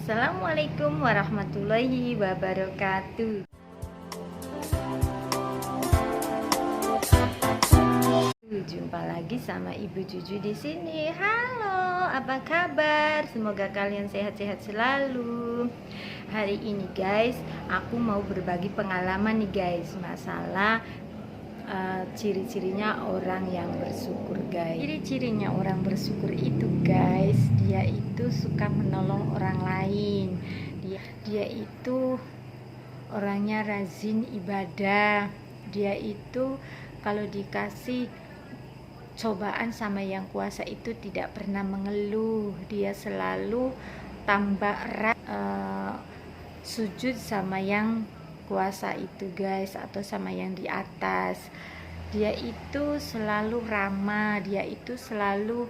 Assalamualaikum warahmatullahi wabarakatuh. Jumpa lagi sama Ibu Juju di sini. Halo, apa kabar? Semoga kalian sehat-sehat selalu. Hari ini guys, aku mau berbagi pengalaman nih guys, masalah ciri-cirinya orang yang bersyukur guys. Ciri-cirinya orang bersyukur itu guys, dia itu suka menolong orang lain. Dia itu orangnya rajin ibadah. Dia itu kalau dikasih cobaan sama yang kuasa itu tidak pernah mengeluh. Dia selalu tambah erat sujud sama yang kuasa itu guys, atau sama yang di atas. Dia itu selalu ramah, dia itu selalu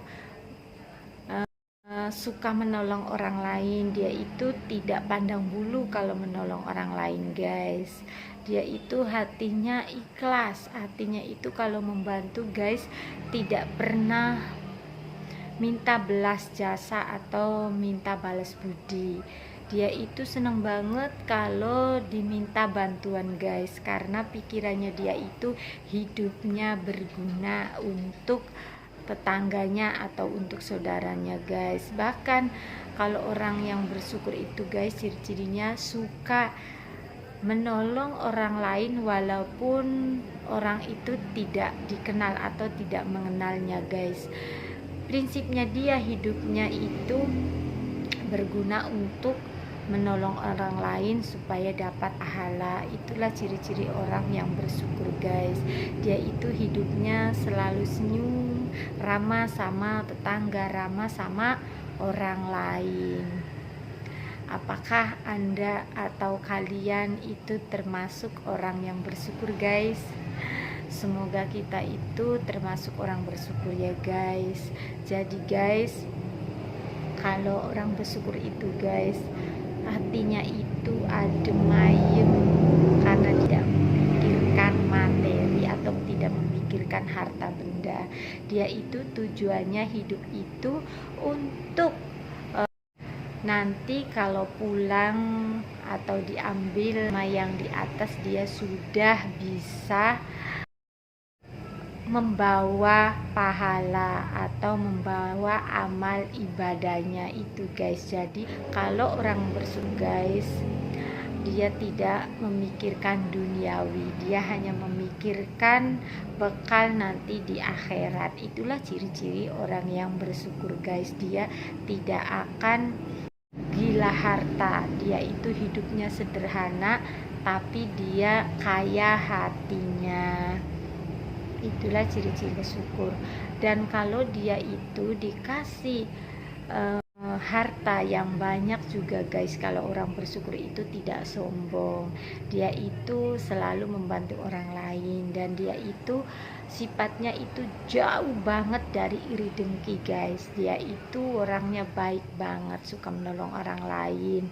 suka menolong orang lain. Dia itu tidak pandang bulu kalau menolong orang lain guys. Dia itu hatinya ikhlas, hatinya itu kalau membantu guys tidak pernah minta belas jasa atau minta balas budi. Dia itu seneng banget kalau diminta bantuan guys, karena pikirannya dia itu hidupnya berguna untuk tetangganya atau untuk saudaranya guys. Bahkan kalau orang yang bersyukur itu guys, ciri-cirinya suka menolong orang lain walaupun orang itu tidak dikenal atau tidak mengenalnya guys. Prinsipnya dia hidupnya itu berguna untuk menolong orang lain supaya dapat pahala. Itulah ciri-ciri orang yang bersyukur guys. Dia itu hidupnya selalu senyum, ramah sama tetangga, ramah sama orang lain. Apakah Anda atau kalian itu termasuk orang yang bersyukur guys? Semoga kita itu termasuk orang bersyukur ya guys. Jadi guys, kalau orang bersyukur itu guys, hatinya itu adem ayem, karena tidak memikirkan materi atau tidak memikirkan harta benda. Dia itu tujuannya hidup itu untuk nanti kalau pulang atau diambil sama yang di atas, dia sudah bisa membawa pahala atau membawa amal ibadahnya itu guys. Jadi kalau orang bersyukur guys, dia tidak memikirkan duniawi, dia hanya memikirkan bekal nanti di akhirat. Itulah ciri-ciri orang yang bersyukur guys. Dia tidak akan gila harta, dia itu hidupnya sederhana tapi dia kaya hatinya. Itulah ciri-ciri bersyukur. Dan kalau dia itu dikasih harta yang banyak juga guys, kalau orang bersyukur itu tidak sombong. Dia itu selalu membantu orang lain, dan dia itu sifatnya itu jauh banget dari iri dengki guys. Dia itu orangnya baik banget, suka menolong orang lain.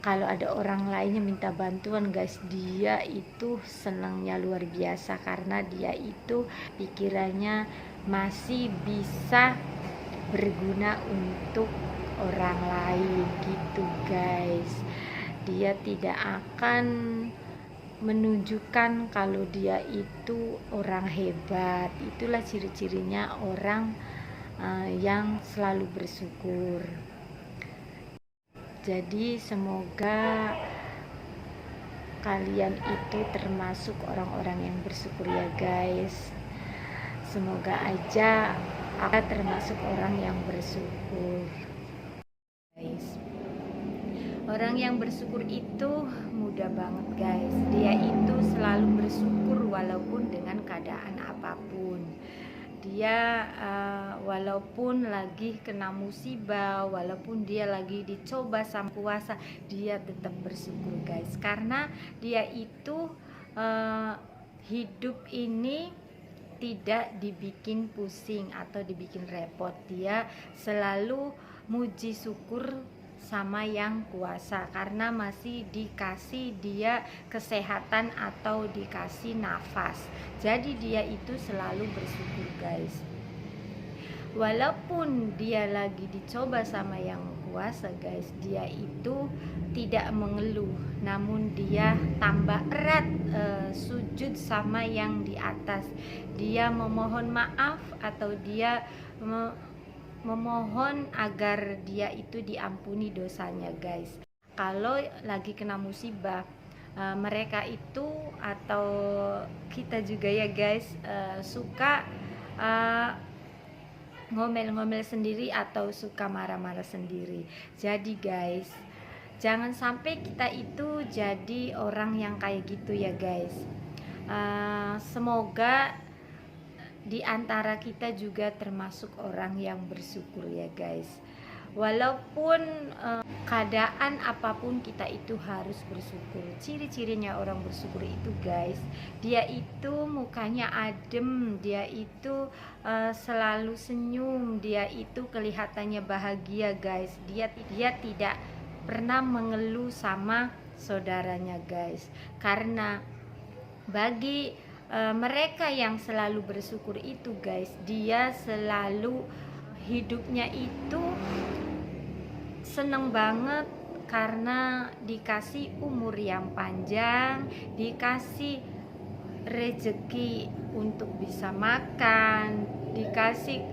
Kalau ada orang lainnya minta bantuan guys, dia itu senangnya luar biasa, karena dia itu pikirannya masih bisa berguna untuk orang lain gitu guys. Dia tidak akan menunjukkan kalau dia itu orang hebat. Itulah ciri-cirinya orang yang selalu bersyukur. Jadi semoga kalian itu termasuk orang-orang yang bersyukur ya guys. Semoga aja aku termasuk orang yang bersyukur guys. Orang yang bersyukur itu mudah banget guys. Dia itu selalu bersyukur walaupun dengan keadaan apapun. Dia walaupun lagi kena musibah, walaupun dia lagi dicoba sama kuasa, dia tetap bersyukur guys. Karena dia itu hidup ini tidak dibikin pusing atau dibikin repot. Dia selalu muji syukur sama yang kuasa, karena masih dikasih dia kesehatan atau dikasih nafas. Jadi dia itu selalu bersyukur guys. Walaupun dia lagi dicoba sama yang puasa guys, dia itu tidak mengeluh, namun dia tambah erat sujud sama yang di atas. Dia memohon maaf atau dia memohon agar dia itu diampuni dosanya guys. Kalau lagi kena musibah, mereka itu atau kita juga ya guys, suka ngomel-ngomel sendiri atau suka marah-marah sendiri. Jadi guys, jangan sampai kita itu jadi orang yang kayak gitu ya guys. Semoga di antara kita juga termasuk orang yang bersyukur ya guys. Walaupun keadaan apapun kita itu harus bersyukur. Ciri-cirinya orang bersyukur itu guys, dia itu mukanya adem, dia itu selalu senyum, dia itu kelihatannya bahagia guys. Dia tidak pernah mengeluh sama saudaranya guys. Karena bagi mereka yang selalu bersyukur itu guys, dia selalu hidupnya itu seneng banget karena dikasih umur yang panjang, dikasih rezeki untuk bisa makan, dikasih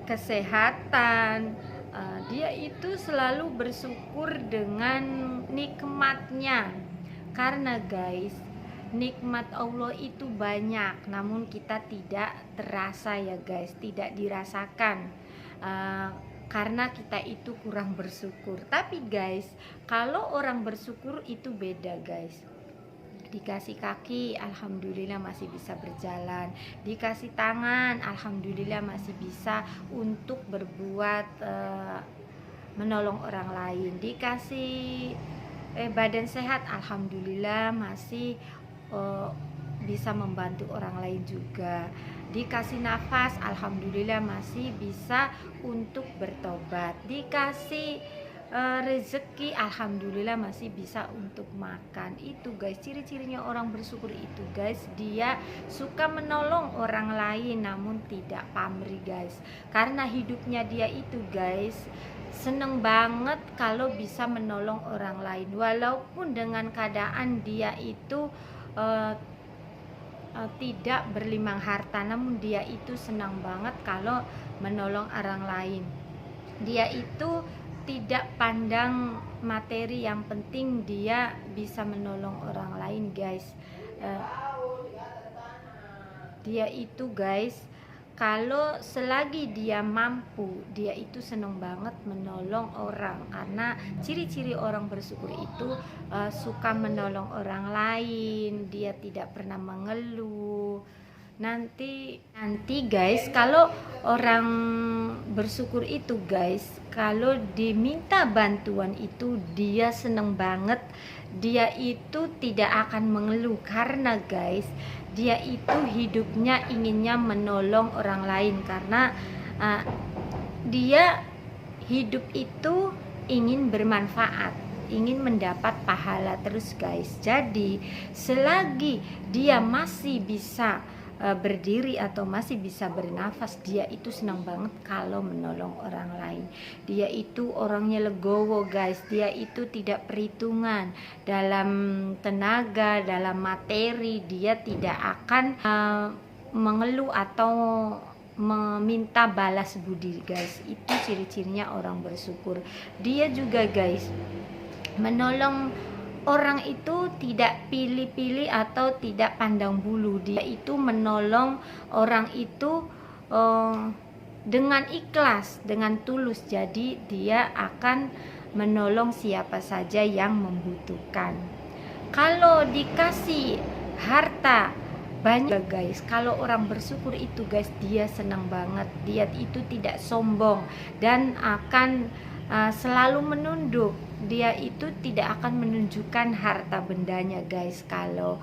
kesehatan. Dia itu selalu bersyukur dengan nikmatnya. Karena guys, nikmat Allah itu banyak, namun kita tidak terasa ya guys, tidak dirasakan karena kita itu kurang bersyukur. Tapi guys, kalau orang bersyukur itu beda guys. Dikasih kaki, alhamdulillah masih bisa berjalan. Dikasih tangan, alhamdulillah masih bisa untuk berbuat menolong orang lain. Dikasih badan sehat, alhamdulillah masih bisa membantu orang lain juga. Dikasih nafas, alhamdulillah masih bisa untuk bertobat. Dikasih rezeki, alhamdulillah masih bisa untuk makan. Itu guys, ciri-cirinya orang bersyukur itu guys, dia suka menolong orang lain namun tidak pamrih guys. Karena hidupnya dia itu guys, seneng banget kalau bisa menolong orang lain. Walaupun dengan keadaan dia itu tidak berlimang harta, namun dia itu senang banget kalau menolong orang lain. Dia itu tidak pandang materi, yang penting dia bisa menolong orang lain guys. Dia itu guys, kalau selagi dia mampu, dia itu senang banget menolong orang. Karena ciri-ciri orang bersyukur itu suka menolong orang lain, dia tidak pernah mengeluh. Nanti guys, kalau orang bersyukur itu guys, kalau diminta bantuan itu dia senang banget. Dia itu tidak akan mengeluh karena guys, dia itu hidupnya inginnya menolong orang lain. Karena dia hidup itu ingin bermanfaat, ingin mendapat pahala terus guys. Jadi selagi dia masih bisa berdiri atau masih bisa bernafas, dia itu senang banget kalau menolong orang lain. Dia itu orangnya legowo guys, dia itu tidak perhitungan dalam tenaga, dalam materi. Dia tidak akan mengeluh atau meminta balas budi guys. Itu ciri-cirinya orang bersyukur. Dia juga guys menolong orang itu tidak pilih-pilih atau tidak pandang bulu. Dia itu menolong orang itu dengan ikhlas, dengan tulus. Jadi dia akan menolong siapa saja yang membutuhkan. Kalau dikasih harta banyak guys, kalau orang bersyukur itu guys, dia senang banget. Dia itu tidak sombong dan akan selalu menunduk dia itu tidak akan menunjukkan harta bendanya guys kalau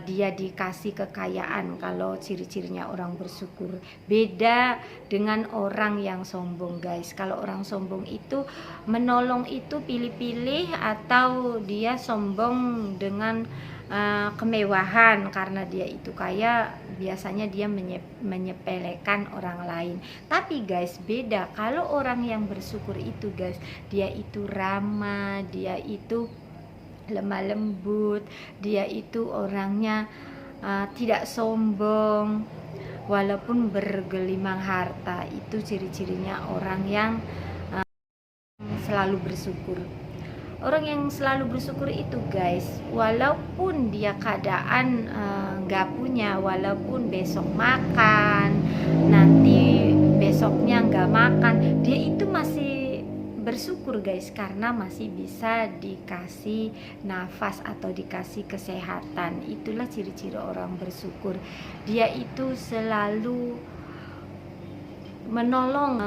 dia dikasih kekayaan. Kalau ciri-cirinya orang bersyukur beda dengan orang yang sombong guys. Kalau orang sombong itu menolong itu pilih-pilih, atau dia sombong dengan kemewahan karena dia itu kaya, biasanya dia menyepelekan orang lain. Tapi guys beda kalau orang yang bersyukur itu guys, dia itu ramah, dia itu lemah lembut, dia itu orangnya tidak sombong walaupun bergelimang harta. Itu ciri-cirinya orang yang selalu bersyukur. Orang yang selalu bersyukur itu guys, walaupun dia keadaan nggak punya, walaupun besok makan, nanti besoknya nggak makan, dia itu masih bersyukur guys, karena masih bisa dikasih nafas atau dikasih kesehatan. Itulah ciri-ciri orang bersyukur. Dia itu selalu menolong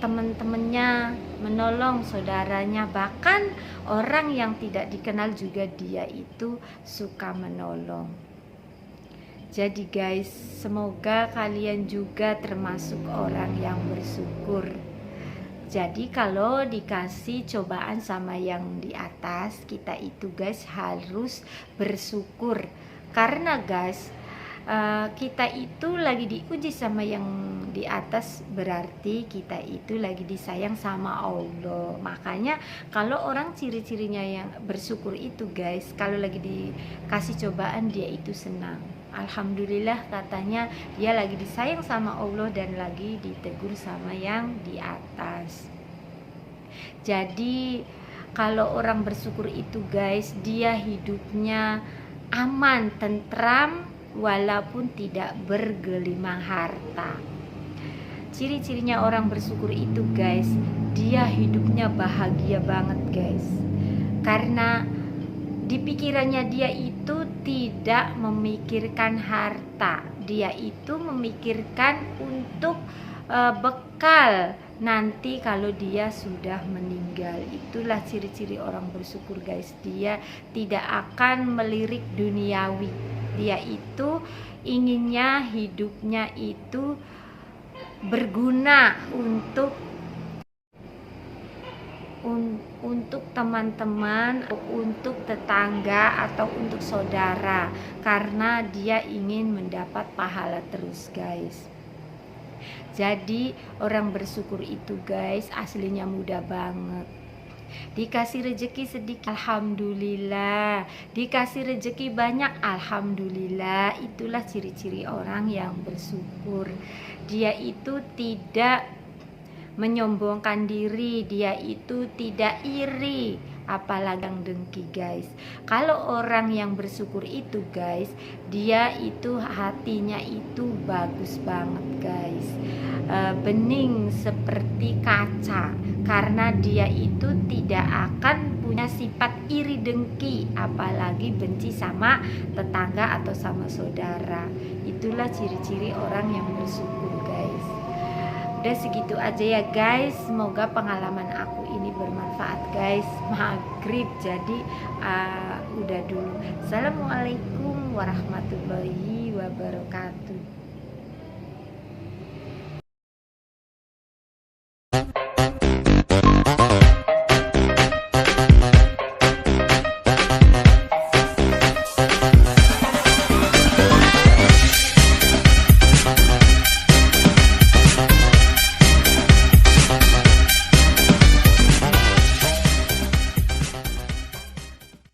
teman-temannya, menolong saudaranya, bahkan orang yang tidak dikenal juga dia itu suka menolong. Jadi guys, semoga kalian juga termasuk orang yang bersyukur. Jadi kalau dikasih cobaan sama yang di atas, kita itu guys harus bersyukur. Karena guys, kita itu lagi diuji sama yang di atas, berarti kita itu lagi disayang sama Allah. Makanya kalau orang ciri-cirinya yang bersyukur itu guys, kalau lagi dikasih cobaan dia itu senang. Alhamdulillah, katanya dia lagi disayang sama Allah dan lagi ditegur sama yang di atas. Jadi kalau orang bersyukur itu guys, dia hidupnya aman, tentram, walaupun tidak bergelimang harta. Ciri-cirinya orang bersyukur itu guys, dia hidupnya bahagia banget guys, karena di pikirannya dia itu tidak memikirkan harta, dia itu memikirkan untuk bekal nanti kalau dia sudah meninggal. Itulah ciri-ciri orang bersyukur guys, dia tidak akan melirik duniawi. Dia itu inginnya hidupnya itu berguna untuk teman-teman, untuk tetangga, atau untuk saudara, karena dia ingin mendapat pahala terus guys. Jadi orang bersyukur itu guys aslinya mudah banget. Dikasih rezeki sedikit, alhamdulillah. Dikasih rezeki banyak, alhamdulillah. Itulah ciri-ciri orang yang bersyukur. Dia itu tidak menyombongkan diri, dia itu tidak iri, apalagi yang dengki guys. Kalau orang yang bersyukur itu guys, dia itu hatinya itu bagus banget guys, bening seperti kaca, karena dia itu tidak akan punya sifat iri dengki, apalagi benci sama tetangga atau sama saudara. Itulah ciri-ciri orang yang bersyukur guys. Udah segitu aja ya guys, semoga pengalaman aku ini bermanfaat guys. Maghrib jadi udah dulu. Assalamualaikum warahmatullahi wabarakatuh.